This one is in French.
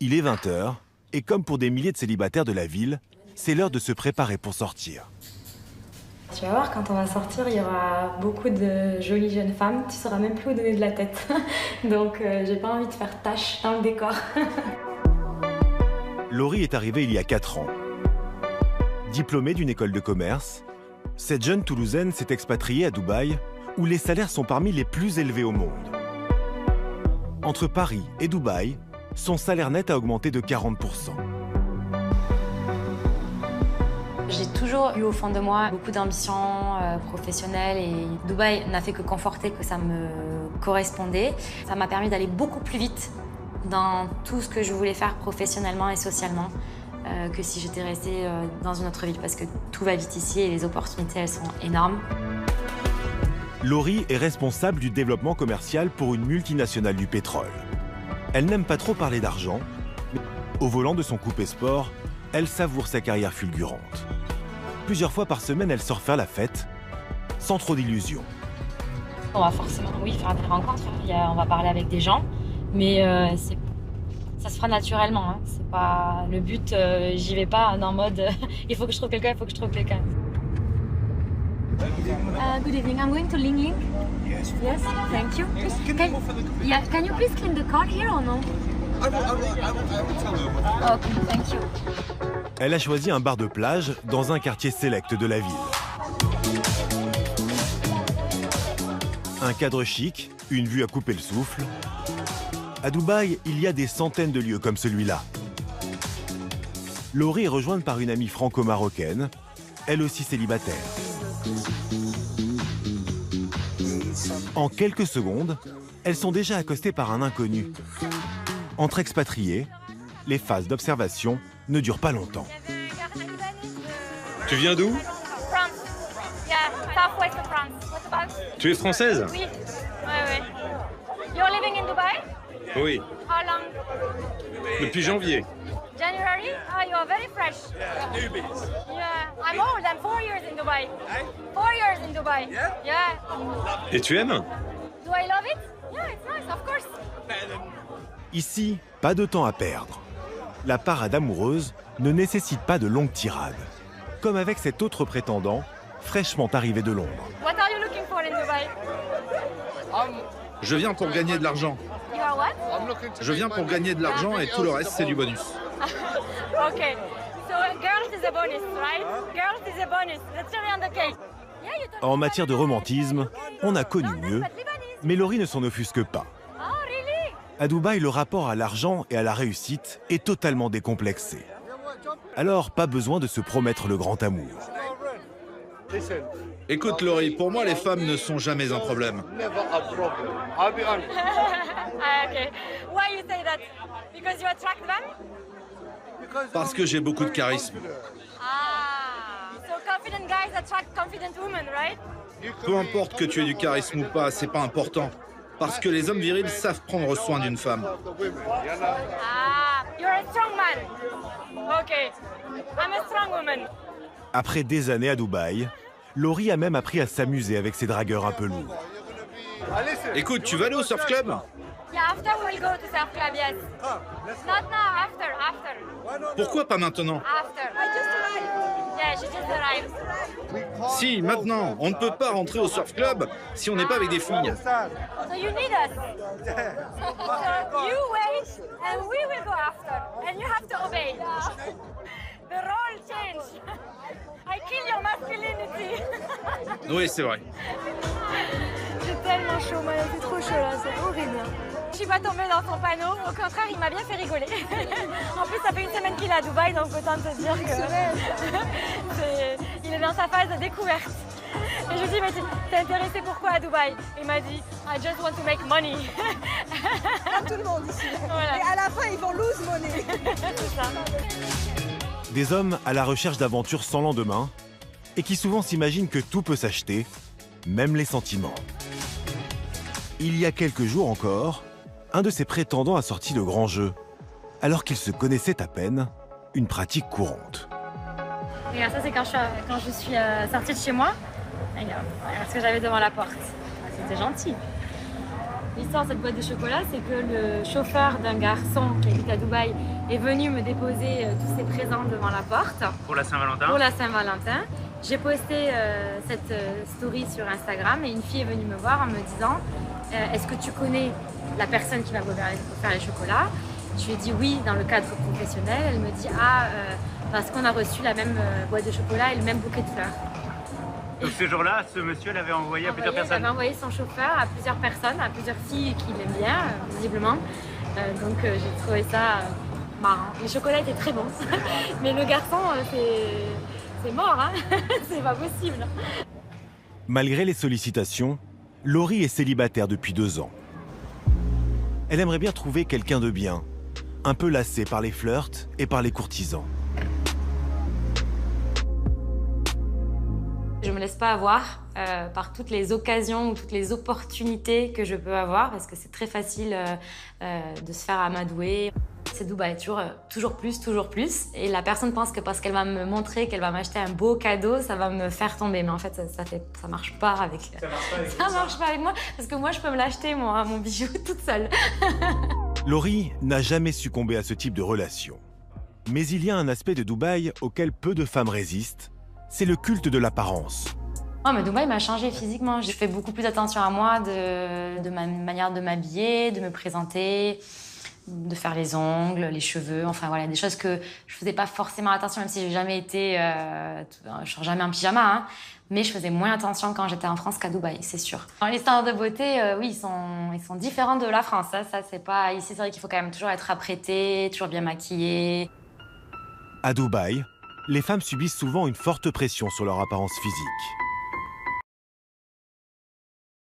Il est 20 h et comme pour des milliers de célibataires de la ville, c'est l'heure de se préparer pour sortir. Tu vas voir, quand on va sortir, il y aura beaucoup de jolies jeunes femmes. Tu sauras même plus où donner de la tête. Donc j'ai pas envie de faire tâche dans le décor. Laurie est arrivée il y a 4 ans. Diplômée d'une école de commerce, cette jeune Toulousaine s'est expatriée à Dubaï, où les salaires sont parmi les plus élevés au monde. Entre Paris et Dubaï, son salaire net a augmenté de 40%. J'ai toujours eu au fond de moi beaucoup d'ambition professionnelle et Dubaï n'a fait que conforter que ça me correspondait. Ça m'a permis d'aller beaucoup plus vite dans tout ce que je voulais faire professionnellement et socialement que si j'étais restée dans une autre ville parce que tout va vite ici et les opportunités elles sont énormes. Laurie est responsable du développement commercial pour une multinationale du pétrole. Elle n'aime pas trop parler d'argent, mais au volant de son coupé sport, elle savoure sa carrière fulgurante. Plusieurs fois par semaine, elle sort faire la fête, sans trop d'illusions. On va forcément, oui, faire des rencontres, on va parler avec des gens, mais ça se fera naturellement. Hein. C'est pas le but, j'y vais pas en mode il faut que je trouve quelqu'un, il faut que je trouve quelqu'un. Good evening, I'm going to Ling Ling. Yes, thank you. Can you please clean the car here or no? Okay, thank you. Elle a choisi un bar de plage dans un quartier sélect de la ville. Un cadre chic, une vue à couper le souffle. À Dubaï, il y a des centaines de lieux comme celui-là. Laurie est rejointe par une amie franco-marocaine, elle aussi célibataire. En quelques secondes, elles sont déjà accostées par un inconnu. Entre expatriés, les phases d'observation ne durent pas longtemps. Tu viens d'où? France. Yeah, southwest of France. What about? Tu es française? Oui. Ouais. You're living in Dubai? Oui, How long? depuis janvier. January? Ah, you are very fresh. Yeah. I'm old. I'm 4 years in Dubai. 4 years in Dubai. Yeah. Et tu aimes? Do I love it? Yeah, it's nice, of course. Ici, pas de temps à perdre. La parade amoureuse ne nécessite pas de longues tirades. Comme avec cet autre prétendant, fraîchement arrivé de Londres. What are you looking for in Dubai? Je viens pour gagner de l'argent. You are what? Je viens pour gagner de l'argent et tout le reste, c'est du bonus. Okay. So girls is a bonus, right? Girls is a bonus. The cherry on the cake. Yeah, you told En me matière de romantisme, on a connu mieux, mais Laurie ne s'en offusque pas. Oh, really? À Dubaï, le rapport à l'argent et à la réussite est totalement décomplexé. Alors, pas besoin de se promettre le grand amour. Écoute Laurie, pour moi les femmes ne sont jamais un problème. Okay. Why you say that? Because you attract them? Parce que j'ai beaucoup de charisme. Ah. So confident guys attract confident women, right? Peu importe que tu aies du charisme ou pas, c'est pas important. Parce que les hommes virils savent prendre soin d'une femme. Ah. You're a strong man. Okay. I'm a strong woman. Après des années à Dubaï, Laurie a même appris à s'amuser avec ses dragueurs un peu lourds. Écoute, tu vas aller au surf club? Yeah, after we'll go to surf club, yes. Not now, after. Pourquoi pas maintenant? After. I just arrived. Yeah, she just arrived. Si, maintenant. On ne peut pas rentrer au surf club si on n'est pas avec des filles. So you need us. So you wait and we will go after. And you have to obey. The role change. I kill your masculinity. Oui, c'est vrai. J'ai tellement chaud, moi, c'est trop chaud là, c'est horrible. Je suis pas tombée dans son panneau, au contraire, il m'a bien fait rigoler. En plus, ça fait une semaine qu'il est à Dubaï, donc autant te dire que il est dans sa phase de découverte. Et je lui dis, mais t'es intéressé pourquoi à Dubaï? Il m'a dit, I just want to make money. Comme tout le monde ici. Voilà. Et à la fin, ils vont lose money. C'est ça. Des hommes à la recherche d'aventures sans lendemain et qui souvent s'imaginent que tout peut s'acheter, même les sentiments. Il y a quelques jours encore, un de ses prétendants a sorti le grand jeu, alors qu'ils se connaissaient à peine, une pratique courante. Regarde, ça c'est quand je suis sortie de chez moi. Regarde ce que j'avais devant la porte. C'était gentil. L'histoire de cette boîte de chocolat, c'est que le chauffeur d'un garçon qui habite à Dubaï est venu me déposer tous ses présents devant la porte. Pour la Saint-Valentin. Pour la Saint-Valentin. J'ai posté cette story sur Instagram et une fille est venue me voir en me disant est-ce que tu connais la personne qui va me faire les chocolats? Je lui ai dit oui dans le cadre professionnel. Elle me dit parce qu'on a reçu la même boîte de chocolat et le même bouquet de fleurs. Donc ce jour-là, ce monsieur l'avait envoyé à plusieurs personnes. Il avait envoyé son chauffeur à plusieurs personnes, à plusieurs filles qui l'aiment bien, visiblement. Donc j'ai trouvé ça marrant. Les chocolats étaient très bons, mais le garçon, c'est mort, hein. C'est pas possible. Malgré les sollicitations, Laurie est célibataire depuis 2 ans. Elle aimerait bien trouver quelqu'un de bien, un peu lassée par les flirts et par les courtisans. Je me laisse pas avoir par toutes les occasions ou toutes les opportunités que je peux avoir parce que c'est très facile de se faire amadouer. C'est Dubaï, toujours plus, toujours plus. Et la personne pense que parce qu'elle va me montrer, qu'elle va m'acheter un beau cadeau, ça va me faire tomber. Mais en fait, ça marche pas avec... Ça marche pas avec moi parce que moi, je peux me l'acheter, moi, mon bijou, toute seule. Laurie n'a jamais succombé à ce type de relation. Mais il y a un aspect de Dubaï auquel peu de femmes résistent. C'est le culte de l'apparence. Oh, mais Dubaï m'a changé physiquement. Je fais beaucoup plus attention à moi, de ma manière de m'habiller, de me présenter, de faire les ongles, les cheveux. Enfin voilà, des choses que je faisais pas forcément attention, même si j'ai jamais été... je sors jamais en pyjama, hein, mais je faisais moins attention quand j'étais en France qu'à Dubaï, c'est sûr. Les standards de beauté, oui, ils sont différents de la France. Ça c'est pas... Ici, c'est vrai qu'il faut quand même toujours être apprêté, toujours bien maquillé. À Dubaï, les femmes subissent souvent une forte pression sur leur apparence physique.